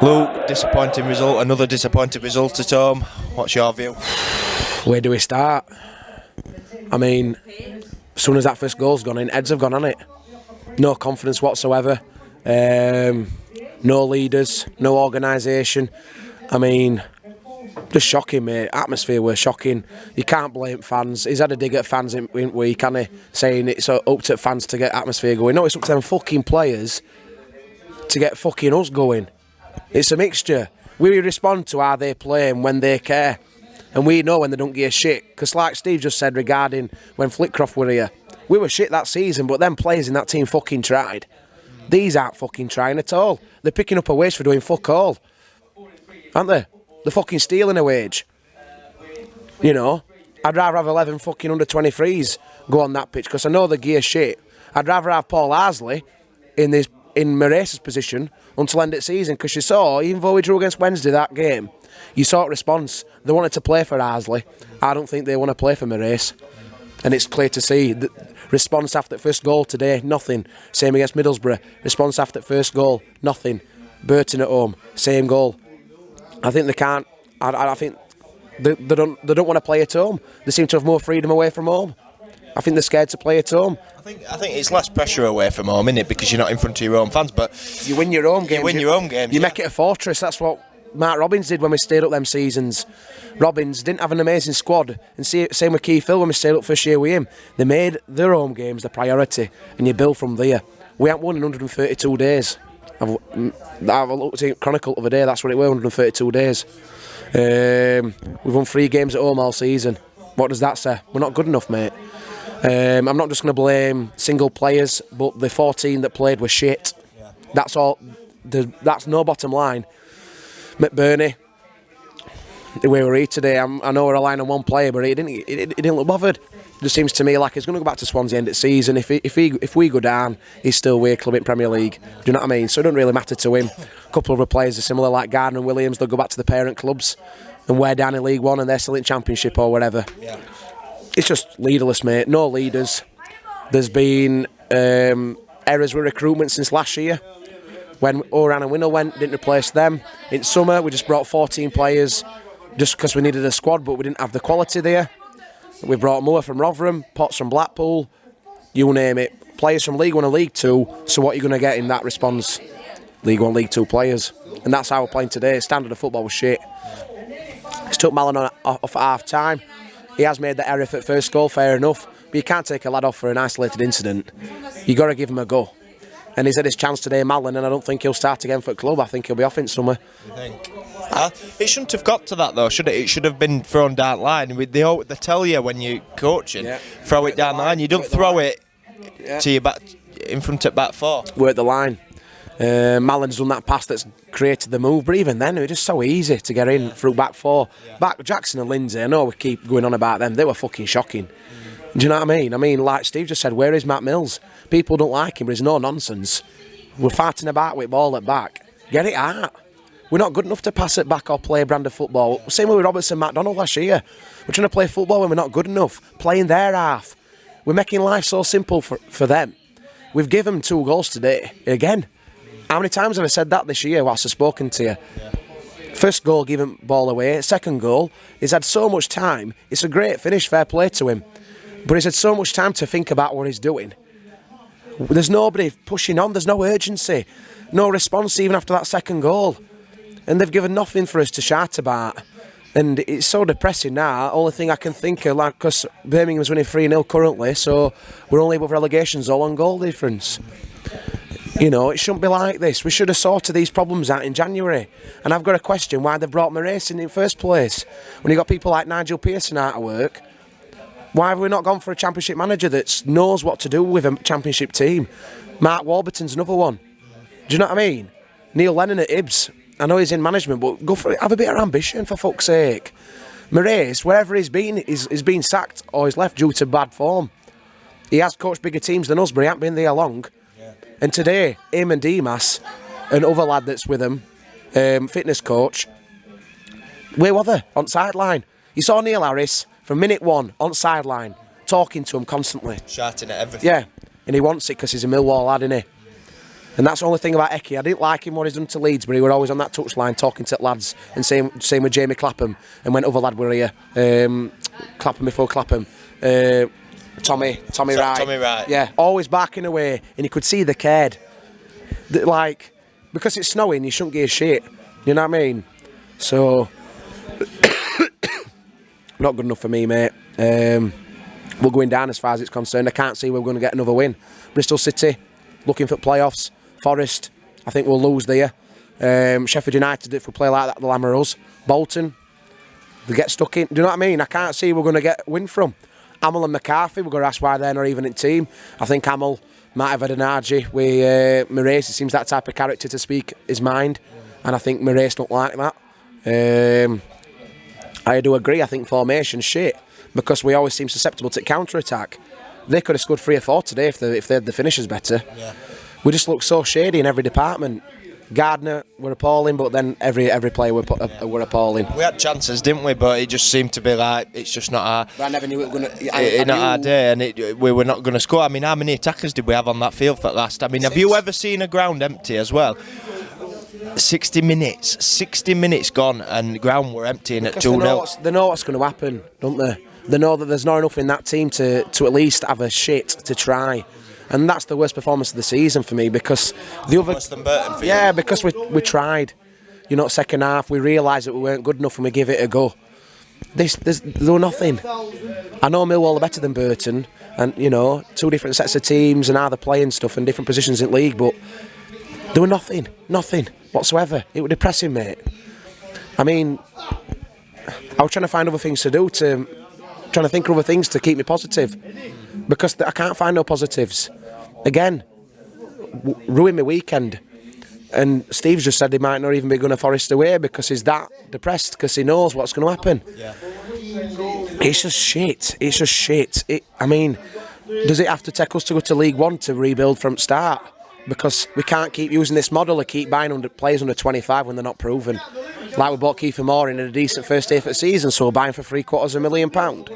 Luke, disappointing result, another disappointing result at home. What's your view? Where do we start? I mean, as soon as that first goal's gone in, heads have gone on it. No confidence whatsoever. No leaders, no organisation. I mean, just shocking, mate. Atmosphere was shocking. You can't blame fans. He's had a dig at fans in week, hasn't he? Saying it's up to fans to get atmosphere going. No, it's up to them fucking players to get fucking us going. It's a mixture. We respond to how they play and when they care. And we know when they don't give a shit. Because like Steve just said regarding when Flitcroft were here, we were shit that season, but them players in that team fucking tried. These aren't fucking trying at all. They're picking up a wage for doing fuck all. Aren't they? They're fucking stealing a wage. You know? I'd rather have 11 fucking under 23s go on that pitch because I know the gear shit. I'd rather have Paul Harsley in Morace's position until end of season because you saw, even though we drew against Wednesday that game, you saw a response. They wanted to play for Harsley. I don't think they want to play for Morace. And it's clear to see. The response after the first goal today, nothing. Same against Middlesbrough. Response after the first goal, nothing. Burton at home, same goal. I think they can't. I think they don't want to play at home. They seem to have more freedom away from home. I think they're scared to play at home. I think it's less pressure away from home, isn't it? Because you're not in front of your own fans. But you win your own games. You yeah. make it a fortress. That's what Mark Robbins did when we stayed up them seasons. Robbins didn't have an amazing squad, and same with Keith Hill when we stayed up first year with him. They made their home games the priority, and you build from there. We haven't won in 132 days. I've looked at Chronicle the other day. That's what it was, 132 days. We've won 3 games at home all season. What does that say? We're not good enough, mate. I'm not just going to blame single players, but the 14 that played were shit. Yeah. That's all. That's no bottom line. McBurney, the way we're here today, I know we're relying on one player, but he didn't look bothered. It just seems to me like he's going to go back to Swansea end of season. If we go down, he's still with a club in Premier League. Do you know what I mean? So it doesn't really matter to him. A couple of other players are similar, like Gardner and Williams. They'll go back to the parent clubs, and we're down in League One, and they're still in Championship or whatever. Yeah. It's just leaderless, mate. No leaders. There's been errors with recruitment since last year. When Oran and Winnell went, didn't replace them. In summer, we just brought 14 players just because we needed a squad, but we didn't have the quality there. We brought more from Rotherham, Potts from Blackpool, you name it. Players from League 1 and League 2, so what are you going to get in that response? League 1, League 2 players. And that's how we're playing today. Standard of football was shit. He's took Malin off at half-time. He has made that error for the first goal, fair enough. But you can't take a lad off for an isolated incident. You got to give him a go. And he's had his chance today, Malin, and I don't think he'll start again for the club. I think he'll be off in summer. You think? It shouldn't have got to that though, should it? It should have been thrown down the line. They tell you when you're coaching, throw it down the line. You don't throw it to your back in front of back 4. Work the line. Malin's done that pass that's created the move, but even then it was just so easy to get in through back 4. Back Jackson and Lindsay, I know we keep going on about them, they were fucking shocking. Do you know what I mean? I mean, like Steve just said, where is Matt Mills? People don't like him, but he's no nonsense. We're farting about with ball at back. Get it out. We're not good enough to pass it back or play a brand of football. Same with Robertson McDonald last year. We're trying to play football when we're not good enough. Playing their half. We're making life so simple for them. We've given them 2 goals today. Again. How many times have I said that this year whilst I've spoken to you? Yeah. First goal, give him ball away. Second goal, he's had so much time. It's a great finish, fair play to him. But he's had so much time to think about what he's doing. There's nobody pushing on. There's no urgency. No response even after that second goal. And they've given nothing for us to shout about. And it's so depressing now. Only thing I can think of, like, because Birmingham's winning 3-0 currently, so we're only above relegation's all on goal difference. You know, it shouldn't be like this. We should have sorted these problems out in January. And I've got a question why they brought Morace in the first place. When you got people like Nigel Pearson out of work, why have we not gone for a Championship manager that knows what to do with a Championship team? Mark Warburton's another one. Do you know what I mean? Neil Lennon at Ibs. I know he's in management, but go for it. Have a bit of ambition, for fuck's sake. Morace, wherever he's been, is being sacked or he's left due to bad form. He has coached bigger teams than us, but he hasn't been there long. Yeah. And today, him and Dimas, and other lad that's with him, fitness coach, where were they? On sideline. You saw Neil Harris from minute 1 on sideline, talking to him constantly. Shouting at everything. Yeah, and he wants it because he's a Millwall lad, isn't he? And that's the only thing about Eki. I didn't like him what he's done to Leeds, but he were always on that touchline talking to lads, and same with Jamie Clapham. And when other lad were here, Clapham before Clapham, Tommy Wright. Tommy Wright. Yeah, always barking away, and you could see they cared. Like, because it's snowing, you shouldn't give a shit. You know what I mean? So, not good enough for me, mate. We're going down as far as it's concerned. I can't see we're going to get another win. Bristol City, looking for playoffs. Forest, I think we'll lose there. Sheffield United, if we play like that, they'll hammer us. Bolton, they get stuck in. Do you know what I mean? I can't see we're going to get a win from. Hamill and McCarthy, we're going to ask why they're not even in team. I think Hamill might have had an argy with Moraes. He seems that type of character to speak his mind. And I think Moraes don't like that. I do agree, I think formation's shit. Because we always seem susceptible to counter-attack. They could have scored 3 or 4 today if they had the finishers better. Yeah. We just look so shady in every department. Gardner were appalling, but then every player were appalling. We had chances, didn't we? But it just seemed to be like it's just not our. But I never knew it was going to. Not our day, and we were not going to score. I mean, how many attackers did we have on that field for last? I mean, have you ever seen a ground empty as well? 60 minutes gone, and the ground were emptying at 2-0. They know what's going to happen, don't they? They know that there's not enough in that team to at least have a shit to try. And that's the worst performance of the season for me, because the other... Worse than Burton for you? Yeah, because we tried. You know, second half, we realised that we weren't good enough and we give it a go. There were nothing. I know Millwall are better than Burton, and, you know, 2 different sets of teams and how they're playing stuff and different positions in league, but there were nothing whatsoever. It was depressing, mate. I mean, I was trying to find other things to do, trying to think of other things to keep me positive, because I can't find no positives. Again, ruin my weekend. And Steve's just said he might not even be going to Forest away because he's that depressed, because he knows what's going to happen. Yeah. It's just shit. I mean, does it have to take us to go to League One to rebuild from start? Because we can't keep using this model of keep buying players under 25 when they're not proven. Like we bought Kiefer Moore in a decent first day for the season, so we're buying for £750,000.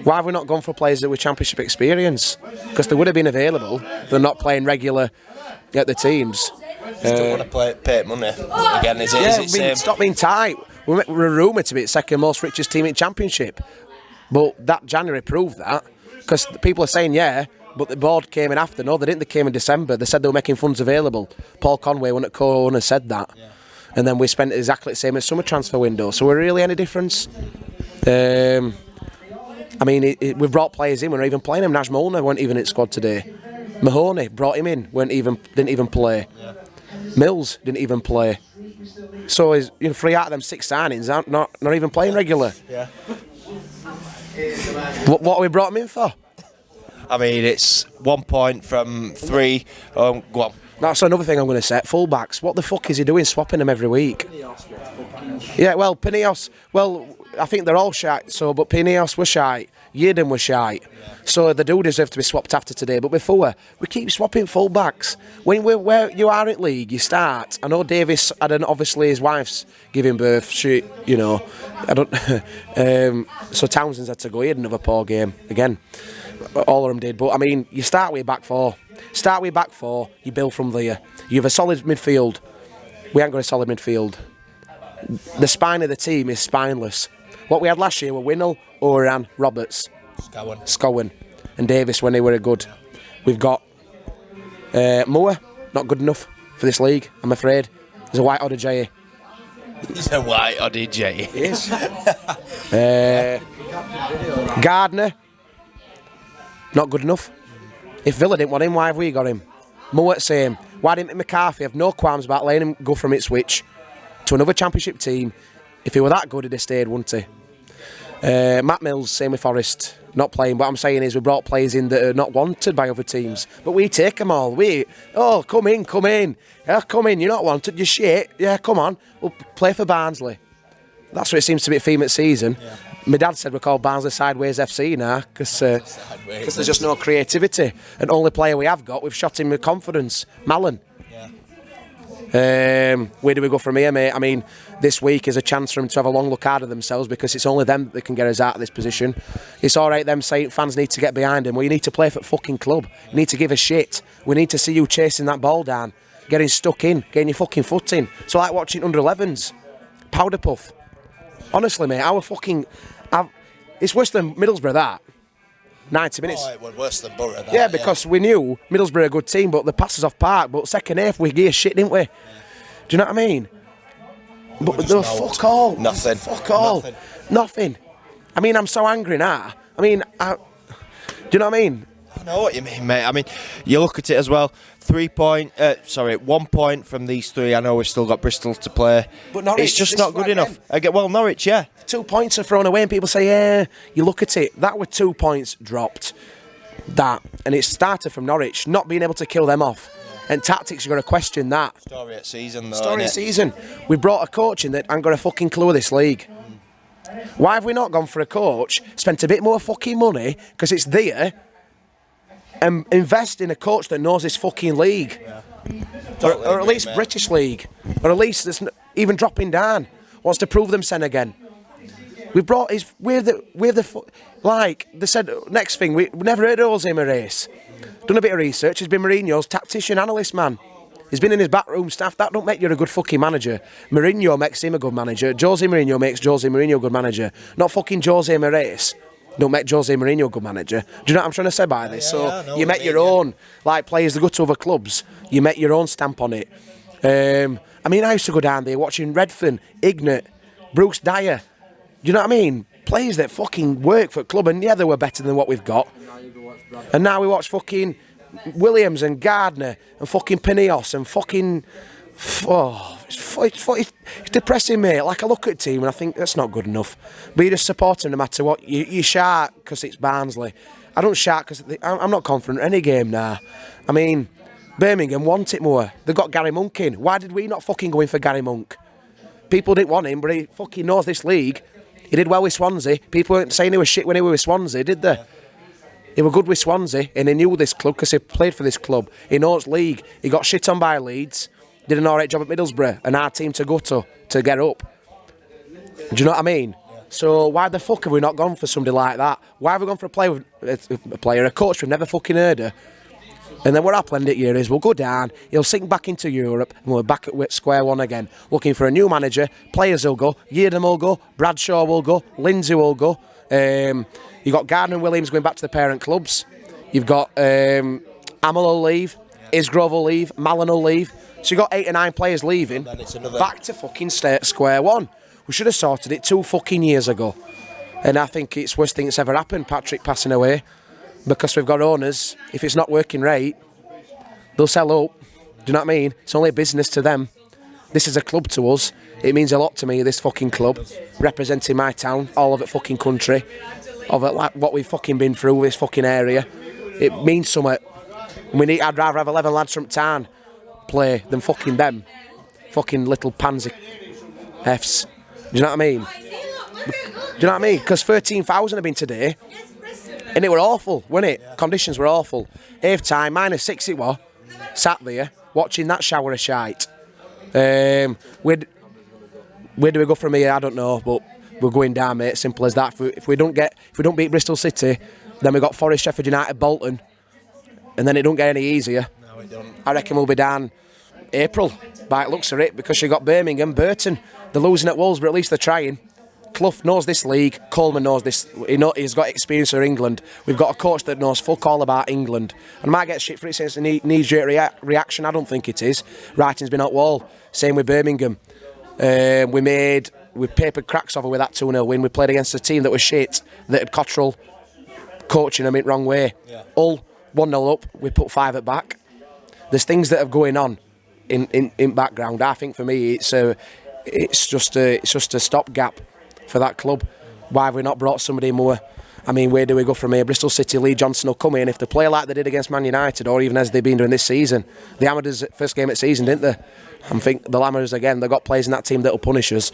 Why have we not gone for players with Championship experience? Because they would have been available. They're not playing regular at the teams. Just don't want to pay money again, is it same? Stop being tight. We're rumoured to be the second most richest team in Championship. But that January proved that. Because people are saying, yeah, but the board came in after. No, they didn't. They came in December. They said they were making funds available. Paul Conway, one at co-owner, said that. Yeah. And then we spent exactly the same as summer transfer window. So we're really any difference? I mean, we've brought players in. We're not even playing them. Nash Molnar weren't even in squad today. Mahoney brought him in. Didn't even play. Yeah. Mills didn't even play. So he's 3 out of them 6 signings aren't not even playing regular. Yeah. What have we brought him in for? I mean, it's 1 point from 3. Go on. That's another thing I'm going to say. Fullbacks. What the fuck is he doing, swapping them every week? Yeah, well, Pineos. Well, I think they're all shite. But Pineos was shite. Yedem was shite. Yeah. So they do deserve to be swapped after today. But before, we keep swapping fullbacks. When where you are in league, you start. I know Davis had obviously his wife's giving birth. She, I don't. So Townsend's had to go. He had another poor game again. All of them did. But I mean, you start with back four. You build from there. You have a solid midfield. We ain't got a solid midfield. The spine of the team is spineless. What we had last year were Winnell, Oran, Roberts, Scowen, and Davis when they were good. We've got Moore, not good enough for this league, I'm afraid. He's a white Odyssey. He's a white Odyssey. He is. Gardner, not good enough. If Villa didn't want him, why have we got him? Moore, same. Why didn't McCarthy have no qualms about letting him go from Ipswich to another Championship team? If he were that good, he'd have stayed, wouldn't he? Matt Mills, same with Forest, not playing. What I'm saying is we brought players in that are not wanted by other teams. But we take them all. Come in. Yeah, come in, you're not wanted, you're shit. Yeah, come on, we'll play for Barnsley. That's what it seems to be at theme at season. Yeah. My dad said we're called Barnsley Sideways FC now because there's just no creativity. And only player we have got, we've shot him with confidence, Mallon. Yeah. Where do we go from here, mate? I mean, this week is a chance for them to have a long look out of themselves because it's only them that can get us out of this position. It's all right them saying fans need to get behind them. Well, you need to play for the fucking club. You need to give a shit. We need to see you chasing that ball down, getting stuck in, getting your fucking foot in. So like watching under-11s, powder puff. Honestly, mate, it's worse than Middlesbrough, that. 90 minutes. Oh, it was worse than Borough, that. Yeah, because we knew Middlesbrough a good team, but the passes off park. But second half, we gear shit, didn't we? Yeah. Do you know what I mean? But there was fuck all. Nothing. Fuck all. Nothing. I mean, I'm so angry now. I mean, do you know what I mean? I know what you mean, mate. I mean, you look at it as well. 1 point from these 3. I know we've still got Bristol to play. But Norwich, it's just not good enough. Norwich, yeah. 2 points are thrown away and people say, yeah, you look at it. That were 2 points dropped. And it started from Norwich, not being able to kill them off. And tactics, you've got to question that. Story at season, though. Story at season. We brought a coach in that ain't got a fucking clue of this league. Why have we not gone for a coach, spent a bit more fucking money, because it's there, and invest in a coach that knows this fucking league? Yeah. Or at least British league. Or at least that's even dropping down. Wants to prove themselves again. Like they said, next thing, we never heard of Jose Marais. Done a bit of research. He's been Mourinho's tactician, analyst, man. He's been in his backroom staff. That don't make you a good fucking manager. Mourinho makes him a good manager. Jose Mourinho makes Jose Mourinho a good manager. Not fucking Jose Marais. Don't make Jose Mourinho a good manager. Do you know what I'm trying to say by this? You make your own, like players that go to other clubs, you make your own stamp on it. I mean, I used to go down there watching Redfern, Ignat, Bruce Dyer. Do you know what I mean? Players that fucking work for a club, and yeah, they were better than what we've got. And now we watch fucking Williams and Gardner and fucking Pinillos and fucking... it's depressing, mate. Like, I look at a team and I think that's not good enough. But you just support them no matter what. You shout because it's Barnsley. I don't shout because I'm not confident in any game now. I mean, Birmingham want it more. They've got Gary Monk in. Why did we not fucking go in for Gary Monk? People didn't want him, but he fucking knows this league. He did well with Swansea. People weren't saying he was shit when he was with Swansea, did they? He was good with Swansea and he knew this club because he played for this club. He knows league. He got shit on by Leeds. Did an alright job at Middlesbrough, and our team to go to get up. Do you know what I mean? Yeah. So why the fuck have we not gone for somebody like that? Why have we gone for a coach we've never fucking heard of? And then what our plan here is we'll go down, he'll sink back into Europe, and we're back at square one again, looking for a new manager. Players will go, Yeardham will go, Bradshaw will go, Lindsay will go. You've got Gardner and Williams going back to the parent clubs. You've got Amel will leave, Isgrove will leave, Mallon will leave. So you got 8 or 9 players leaving, back to fucking square one. We should have sorted it 2 fucking years ago. And I think it's the worst thing that's ever happened, Patrick passing away. Because we've got owners, if it's not working right, they'll sell up. Do you know what I mean? It's only a business to them. This is a club to us. It means a lot to me, this fucking club. Representing my town, all of it fucking country. Of it, like what we've fucking been through, this fucking area. It means something. I'd rather have 11 lads from town play than fucking them. Fucking little pansy Fs. Do you know what I mean? Because 13,000 have been today. And it were awful, weren't it? Yeah. Conditions were awful. Half time, -6 it was. Sat there, watching that shower of shite. Where do we go from here? I don't know, but we're going down, mate. Simple as that. If we don't beat Bristol City, then we got Forest, Sheffield United, Bolton, and then it don't get any easier. No, it don't. I reckon we'll be down April, by the looks of it, because you got Birmingham, Burton. They're losing at Wolves, but at least they're trying. Clough knows this league. Coleman knows this. He's got experience for England. We've got a coach that knows fuck all about England. And I might get shit for it since the knee-jerk reaction. I don't think it is. Writing's been out wall. Same with Birmingham. We papered cracks over with that 2-0 win. We played against a team that was shit, that had Cottrell coaching them in the wrong way. Yeah. Hull 1-0 up. We put 5 at back. There's things that are going on in background. I think for me, it's just a stopgap for that club. Why have we not brought somebody more? I mean, where do we go from here? Bristol City, Lee Johnson will come in. If they play like they did against Man United, or even as they've been doing this season, they hammered us first game of the season, didn't they? I think the Lammers again. They've got players in that team that will punish us,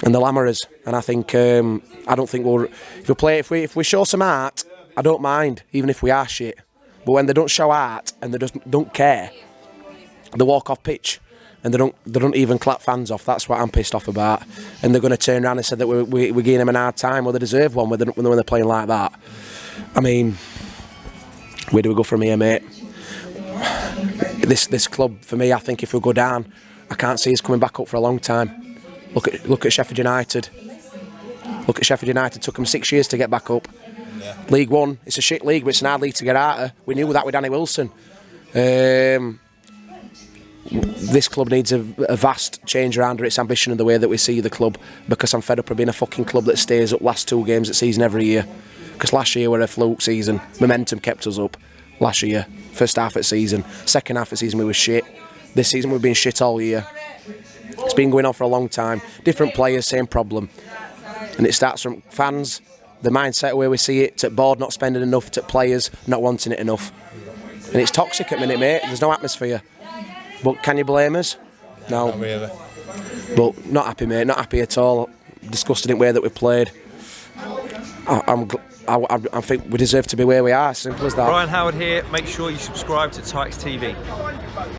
and the Lammers. And I think I don't think if we show some art, I don't mind, even if we are shit. But when they don't show art and they just don't care, they walk off pitch. and they don't even clap fans off. That's what I'm pissed off about. And they're going to turn around and say that we're giving them an hard time, or they deserve one when they're playing like that. I mean, where do we go from here, mate? This club, for me, I think if we go down, I can't see us coming back up for a long time. Look at Sheffield United. Look at Sheffield United. Took them 6 years to get back up. Yeah. League One, it's a shit league, but it's an hard league to get out of. We knew that with Danny Wilson. This club needs a vast change around its ambition and the way that we see the club, because I'm fed up of being a fucking club that stays up last 2 games of the season every year. Because last year we were a fluke season. Momentum kept us up last year. First half of the season. Second half of the season we were shit. This season we've been shit all year. It's been going on for a long time. Different players, same problem. And it starts from fans, the mindset where we see it, to board not spending enough, to players not wanting it enough. And it's toxic at the minute, mate. There's no atmosphere. But can you blame us? No. Not really. But not happy, mate. Not happy at all. Disgusted in the way that we've played. I think we deserve to be where we are. Simple as that. Brian Howard here. Make sure you subscribe to Tykes TV.